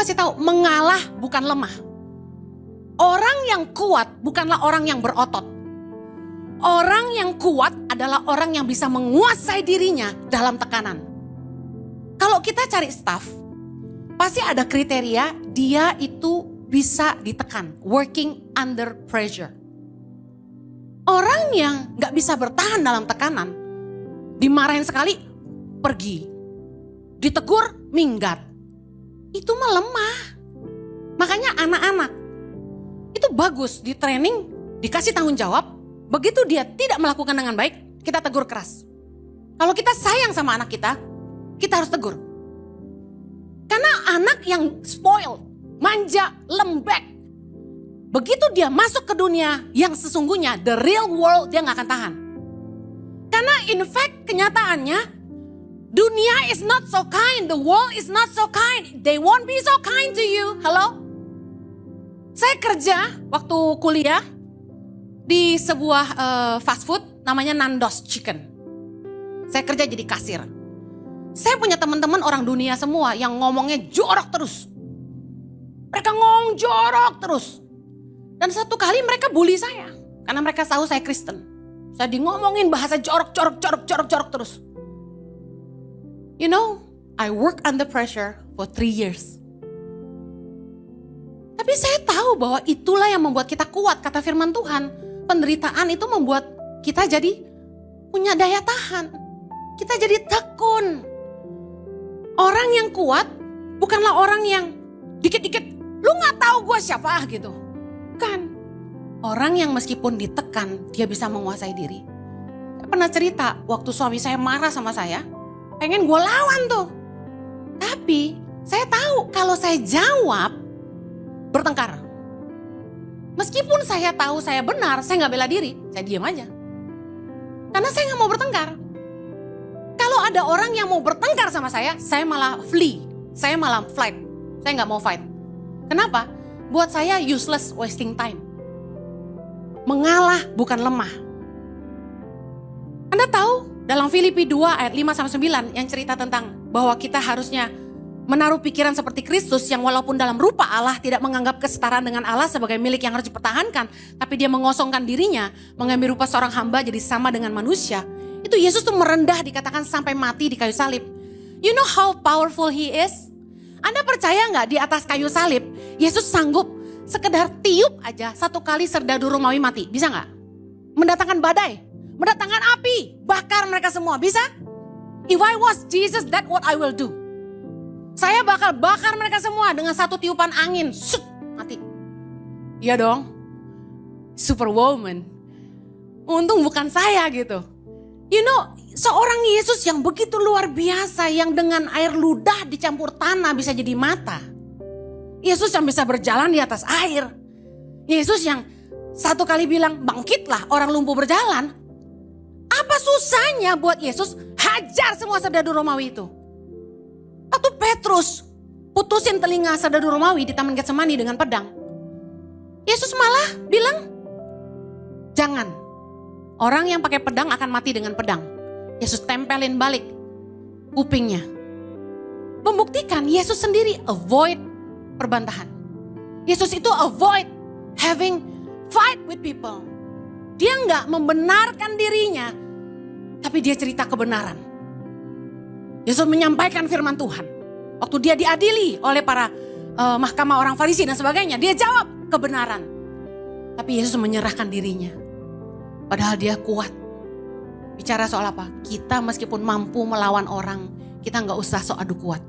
kasih tahu, mengalah bukan lemah. Orang yang kuat bukanlah orang yang berotot. Orang yang kuat adalah orang yang bisa menguasai dirinya dalam tekanan. Kalau kita cari staff, pasti ada kriteria dia itu bisa ditekan, working under pressure. Orang yang gak bisa bertahan dalam tekanan, dimarahin sekali, pergi. Ditegur, minggat. Itu mah lemah. Makanya anak-anak, itu bagus di training, dikasih tanggung jawab. Begitu dia tidak melakukan dengan baik, kita tegur keras. Kalau kita sayang sama anak kita harus tegur. Karena anak yang spoiled, manja, lembek, begitu dia masuk ke dunia yang sesungguhnya, the real world, dia gak akan tahan. Karena in fact kenyataannya, dunia is not so kind, the world is not so kind, they won't be so kind to you. Halo? Saya kerja waktu kuliah di sebuah fast food namanya Nando's Chicken. Saya kerja jadi kasir. Saya punya teman-teman orang dunia semua yang ngomongnya jorok terus. Mereka ngomong jorok terus. Dan satu kali mereka bully saya. Karena mereka tahu saya Kristen. Saya di ngomongin bahasa jorok terus. You know, I work under pressure for 3 years. Tapi saya tahu bahwa itulah yang membuat kita kuat, kata firman Tuhan. Penderitaan itu membuat kita jadi punya daya tahan. Kita jadi tekun. Orang yang kuat bukanlah orang yang dikit-dikit, lu gak tahu gue siapa gitu. Kan. Orang yang meskipun ditekan, dia bisa menguasai diri. Saya pernah cerita, waktu suami saya marah sama saya, pengen gue lawan tuh. Tapi saya tahu kalau saya jawab, bertengkar. Meskipun saya tahu saya benar, saya gak bela diri, saya diam aja. Karena saya gak mau bertengkar. Kalau ada orang yang mau bertengkar sama saya malah flee, saya malah flight, saya gak mau fight. Kenapa? Buat saya useless, wasting time. Mengalah bukan lemah. Anda tahu dalam Filipi 2 ayat 5-9 yang cerita tentang bahwa kita harusnya menaruh pikiran seperti Kristus yang walaupun dalam rupa Allah tidak menganggap kesetaraan dengan Allah sebagai milik yang harus dipertahankan. Tapi dia mengosongkan dirinya, mengambil rupa seorang hamba jadi sama dengan manusia. Itu Yesus tuh merendah dikatakan sampai mati di kayu salib. You know how powerful he is? Anda percaya gak di atas kayu salib Yesus sanggup sekedar tiup aja 1 kali serdadu Romawi mati? Bisa gak? Mendatangkan badai, mendatangkan api, bakar mereka semua. Bisa? If I was Jesus, that what I will do. Saya bakal bakar mereka semua dengan 1 tiupan angin. Sut, mati. Iya dong. Superwoman. Untung bukan saya gitu. You know, seorang Yesus yang begitu luar biasa, yang dengan air ludah dicampur tanah bisa jadi mata. Yesus yang bisa berjalan di atas air. Yesus yang 1 kali bilang, bangkitlah orang lumpuh berjalan. Apa susahnya buat Yesus hajar semua serdadu Romawi itu? Waktu Petrus putusin telinga serdadu Romawi di Taman Getsemani dengan pedang. Yesus malah bilang, jangan. Orang yang pakai pedang akan mati dengan pedang. Yesus tempelin balik kupingnya. Membuktikan Yesus sendiri avoid perbantahan. Yesus itu avoid having fight with people. Dia nggak membenarkan dirinya, tapi dia cerita kebenaran. Yesus menyampaikan firman Tuhan. Waktu dia diadili oleh para mahkamah orang Farisi dan sebagainya, dia jawab kebenaran. Tapi Yesus menyerahkan dirinya. Padahal dia kuat. Bicara soal apa? Kita meskipun mampu melawan orang, kita nggak usah sok adu kuat.